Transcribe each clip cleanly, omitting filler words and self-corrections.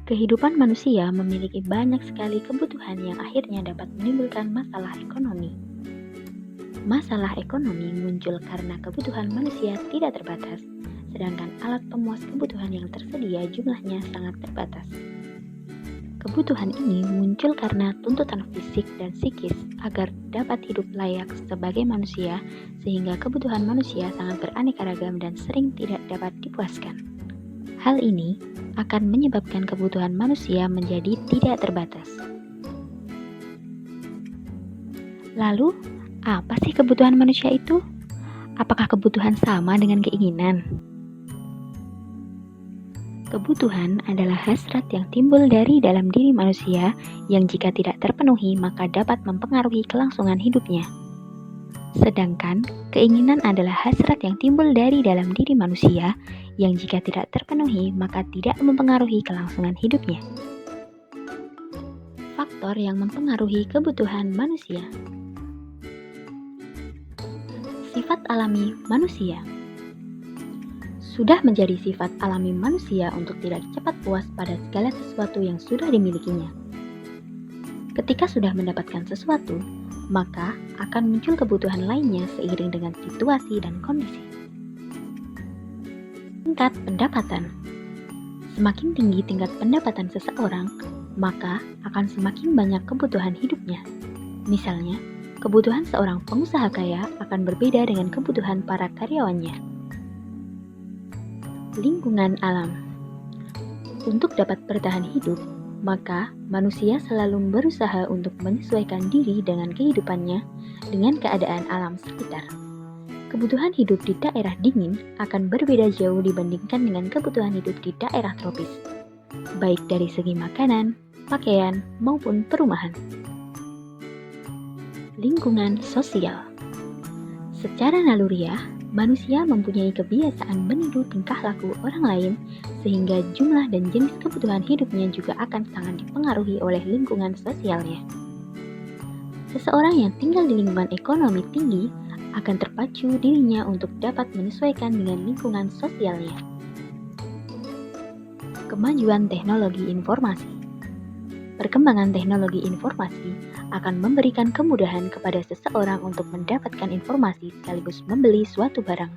Kehidupan manusia memiliki banyak sekali kebutuhan yang akhirnya dapat menimbulkan masalah ekonomi. Masalah ekonomi muncul karena kebutuhan manusia tidak terbatas, sedangkan alat pemuas kebutuhan yang tersedia jumlahnya sangat terbatas. Kebutuhan ini muncul karena tuntutan fisik dan psikis agar dapat hidup layak sebagai manusia, sehingga kebutuhan manusia sangat beraneka ragam dan sering tidak dapat dipuaskan. Hal ini akan menyebabkan kebutuhan manusia menjadi tidak terbatas. Lalu, apa sih kebutuhan manusia itu? Apakah kebutuhan sama dengan keinginan? Kebutuhan adalah hasrat yang timbul dari dalam diri manusia yang jika tidak terpenuhi maka dapat mempengaruhi kelangsungan hidupnya. Sedangkan keinginan adalah hasrat yang timbul dari dalam diri manusia yang jika tidak terpenuhi maka tidak mempengaruhi kelangsungan hidupnya. Faktor yang mempengaruhi kebutuhan manusia. Sifat alami manusia. Sudah menjadi sifat alami manusia untuk tidak cepat puas pada segala sesuatu yang sudah dimilikinya. Ketika sudah mendapatkan sesuatu, maka akan muncul kebutuhan lainnya seiring dengan situasi dan kondisi. Tingkat pendapatan. Semakin tinggi tingkat pendapatan seseorang, maka akan semakin banyak kebutuhan hidupnya. Misalnya, kebutuhan seorang pengusaha kaya akan berbeda dengan kebutuhan para karyawannya. Lingkungan alam. Untuk dapat bertahan hidup, maka manusia selalu berusaha untuk menyesuaikan diri dengan kehidupannya dengan keadaan alam sekitar. Kebutuhan hidup di daerah dingin akan berbeda jauh dibandingkan dengan kebutuhan hidup di daerah tropis, baik dari segi makanan, pakaian, maupun perumahan. Lingkungan sosial. Secara naluriah, manusia mempunyai kebiasaan meniru tingkah laku orang lain, sehingga jumlah dan jenis kebutuhan hidupnya juga akan sangat dipengaruhi oleh lingkungan sosialnya. Seseorang yang tinggal di lingkungan ekonomi tinggi akan terpacu dirinya untuk dapat menyesuaikan dengan lingkungan sosialnya. Kemajuan teknologi informasi. Perkembangan teknologi informasi akan memberikan kemudahan kepada seseorang untuk mendapatkan informasi sekaligus membeli suatu barang.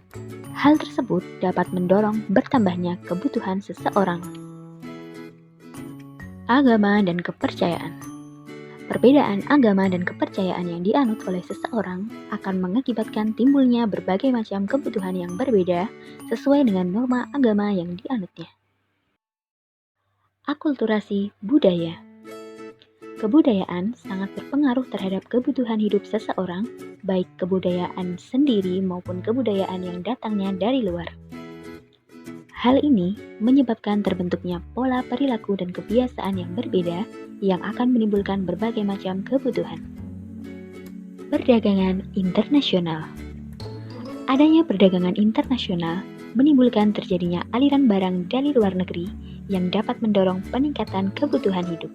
Hal tersebut dapat mendorong bertambahnya kebutuhan seseorang. Agama dan kepercayaan. Perbedaan agama dan kepercayaan yang dianut oleh seseorang akan mengakibatkan timbulnya berbagai macam kebutuhan yang berbeda sesuai dengan norma agama yang dianutnya. Akulturasi budaya. Kebudayaan sangat berpengaruh terhadap kebutuhan hidup seseorang, baik kebudayaan sendiri maupun kebudayaan yang datangnya dari luar. Hal ini menyebabkan terbentuknya pola perilaku dan kebiasaan yang berbeda yang akan menimbulkan berbagai macam kebutuhan. Perdagangan internasional. Adanya perdagangan internasional menimbulkan terjadinya aliran barang dari luar negeri yang dapat mendorong peningkatan kebutuhan hidup.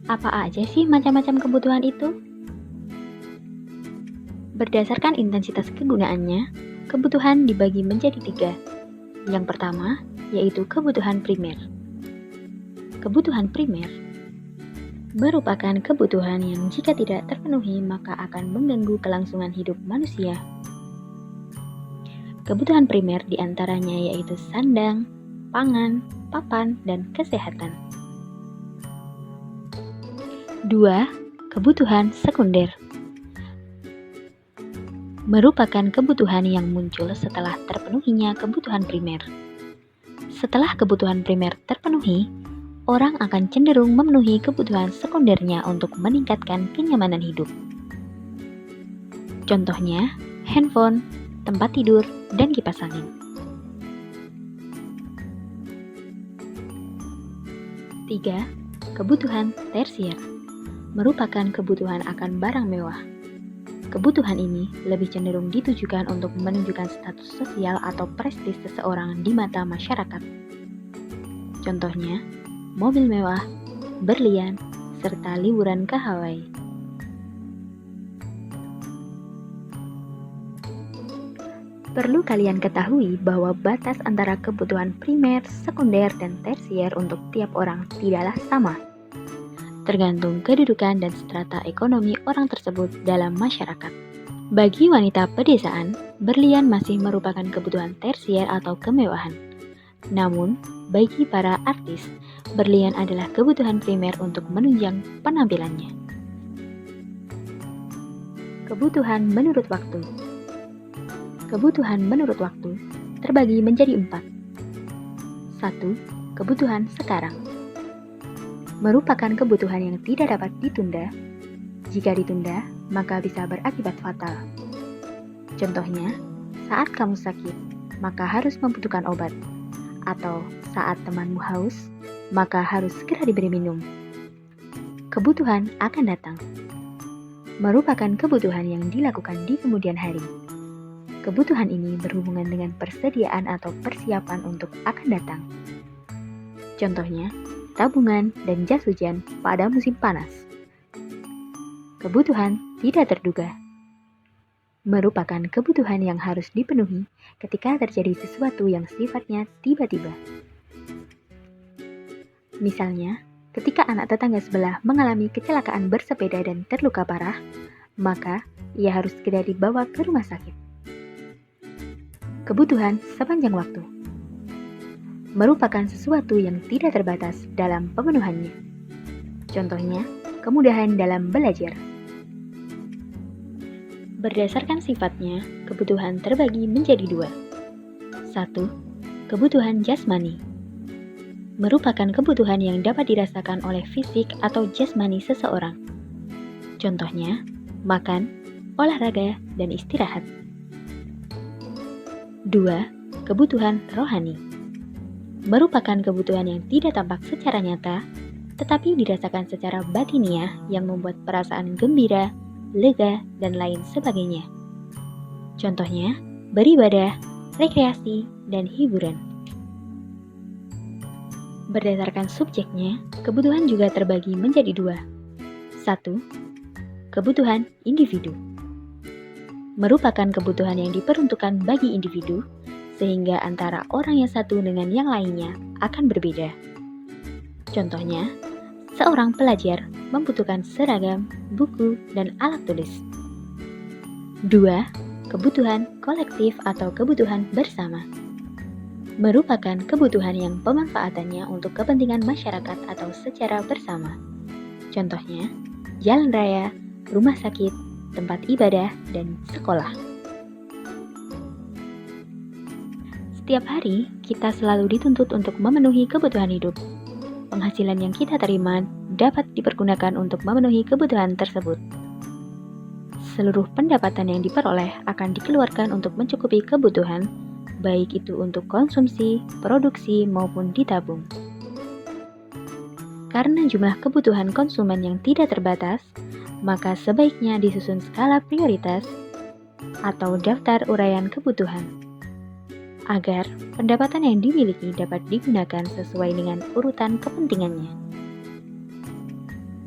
Apa aja sih macam-macam kebutuhan itu? Berdasarkan intensitas kegunaannya, kebutuhan dibagi menjadi 3. Yang pertama, yaitu kebutuhan primer. Kebutuhan primer merupakan kebutuhan yang jika tidak terpenuhi maka akan mengganggu kelangsungan hidup manusia. Kebutuhan primer diantaranya yaitu sandang, pangan, papan, dan kesehatan. 2. Kebutuhan sekunder merupakan kebutuhan yang muncul setelah terpenuhinya kebutuhan primer. Setelah kebutuhan primer terpenuhi, orang akan cenderung memenuhi kebutuhan sekundernya untuk meningkatkan kenyamanan hidup. Contohnya, handphone, tempat tidur, dan kipas angin. 3. Kebutuhan tersier merupakan kebutuhan akan barang mewah. Kebutuhan ini lebih cenderung ditujukan untuk menunjukkan status sosial atau prestis seseorang di mata masyarakat. Contohnya, mobil mewah, berlian, serta liburan ke Hawaii. Perlu kalian ketahui bahwa batas antara kebutuhan primer, sekunder, dan tersier untuk tiap orang tidaklah sama. Tergantung kedudukan dan strata ekonomi orang tersebut dalam masyarakat. Bagi wanita pedesaan, berlian masih merupakan kebutuhan tersier atau kemewahan. Namun, bagi para artis, berlian adalah kebutuhan primer untuk menunjang penampilannya. Kebutuhan menurut waktu. Kebutuhan menurut waktu terbagi menjadi 4. 1. Kebutuhan sekarang. Merupakan kebutuhan yang tidak dapat ditunda. Jika ditunda, maka bisa berakibat fatal. Contohnya, saat kamu sakit, maka harus membutuhkan obat. Atau saat temanmu haus, maka harus segera diberi minum. Kebutuhan akan datang. Merupakan kebutuhan yang dilakukan di kemudian hari. Kebutuhan ini berhubungan dengan persediaan atau persiapan untuk akan datang. Contohnya, tabungan dan jas hujan pada musim panas. Kebutuhan tidak terduga. Merupakan kebutuhan yang harus dipenuhi ketika terjadi sesuatu yang sifatnya tiba-tiba. Misalnya, ketika anak tetangga sebelah mengalami kecelakaan bersepeda dan terluka parah, maka ia harus segera dibawa ke rumah sakit. Kebutuhan sepanjang waktu merupakan sesuatu yang tidak terbatas dalam pemenuhannya. Contohnya, kemudahan dalam belajar. Berdasarkan sifatnya, kebutuhan terbagi menjadi 2. 1. Kebutuhan jasmani. Merupakan kebutuhan yang dapat dirasakan oleh fisik atau jasmani seseorang. Contohnya, makan, olahraga, dan istirahat. 2. Kebutuhan rohani. Merupakan kebutuhan yang tidak tampak secara nyata, tetapi dirasakan secara batiniah yang membuat perasaan gembira, lega, dan lain sebagainya. Contohnya, beribadah, rekreasi, dan hiburan. Berdasarkan subjeknya, kebutuhan juga terbagi menjadi 2. 1. Kebutuhan individu. Merupakan kebutuhan yang diperuntukkan bagi individu, sehingga antara orang yang satu dengan yang lainnya akan berbeda. Contohnya, seorang pelajar membutuhkan seragam, buku, dan alat tulis. 2. Kebutuhan kolektif atau kebutuhan bersama. Merupakan kebutuhan yang pemanfaatannya untuk kepentingan masyarakat atau secara bersama. Contohnya, jalan raya, rumah sakit, tempat ibadah, dan sekolah. Setiap hari, kita selalu dituntut untuk memenuhi kebutuhan hidup. Penghasilan yang kita terima dapat dipergunakan untuk memenuhi kebutuhan tersebut. Seluruh pendapatan yang diperoleh akan dikeluarkan untuk mencukupi kebutuhan, baik itu untuk konsumsi, produksi, maupun ditabung. Karena jumlah kebutuhan konsumen yang tidak terbatas, maka sebaiknya disusun skala prioritas atau daftar uraian kebutuhan, agar pendapatan yang dimiliki dapat digunakan sesuai dengan urutan kepentingannya.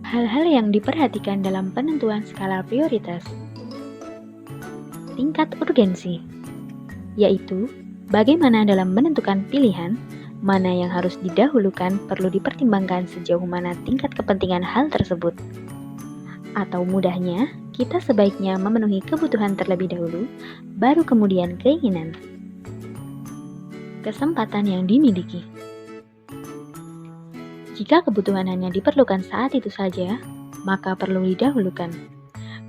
Hal-hal yang diperhatikan dalam penentuan skala prioritas. Tingkat urgensi, yaitu bagaimana dalam menentukan pilihan mana yang harus didahulukan perlu dipertimbangkan sejauh mana tingkat kepentingan hal tersebut. Atau mudahnya, kita sebaiknya memenuhi kebutuhan terlebih dahulu, baru kemudian keinginan. Kesempatan yang dimiliki. Jika kebutuhan hanya diperlukan saat itu saja, maka perlu didahulukan.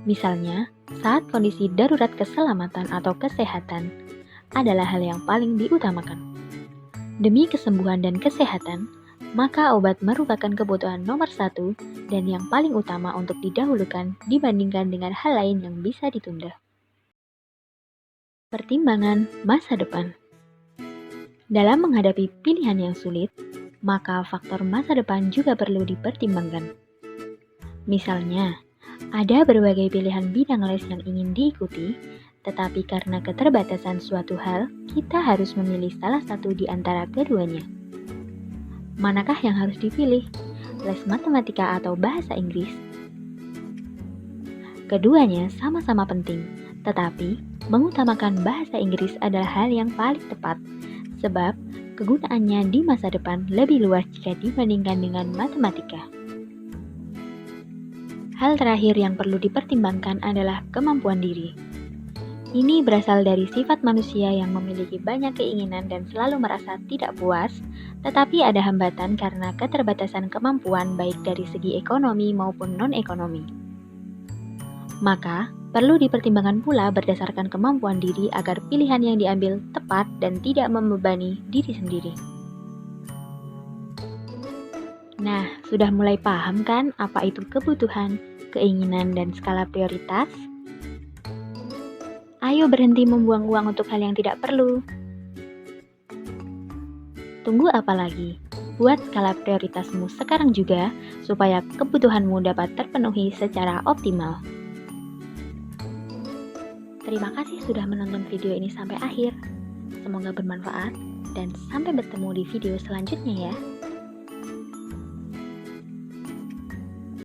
Misalnya, saat kondisi darurat keselamatan atau kesehatan adalah hal yang paling diutamakan. Demi kesembuhan dan kesehatan, maka obat merupakan kebutuhan nomor 1 dan yang paling utama untuk didahulukan dibandingkan dengan hal lain yang bisa ditunda. Pertimbangan masa depan. Dalam menghadapi pilihan yang sulit, maka faktor masa depan juga perlu dipertimbangkan. Misalnya, ada berbagai pilihan bidang les yang ingin diikuti, tetapi karena keterbatasan suatu hal, kita harus memilih salah satu di antara keduanya. Manakah yang harus dipilih? Les matematika atau bahasa Inggris? Keduanya sama-sama penting, Tetapi, mengutamakan bahasa Inggris adalah hal yang paling tepat, sebab kegunaannya di masa depan lebih luas jika dibandingkan dengan matematika. Hal terakhir yang perlu dipertimbangkan adalah kemampuan diri. Ini berasal dari sifat manusia yang memiliki banyak keinginan dan selalu merasa tidak puas, tetapi ada hambatan karena keterbatasan kemampuan baik dari segi ekonomi maupun non-ekonomi. Maka, perlu dipertimbangkan pula berdasarkan kemampuan diri agar pilihan yang diambil tepat dan tidak membebani diri sendiri. Nah, sudah mulai paham kan apa itu kebutuhan, keinginan, dan skala prioritas? Ayo berhenti membuang uang untuk hal yang tidak perlu. Tunggu apa lagi? Buat skala prioritasmu sekarang juga, supaya kebutuhanmu dapat terpenuhi secara optimal. Terima kasih sudah menonton video ini sampai akhir. Semoga bermanfaat, dan sampai bertemu di video selanjutnya ya.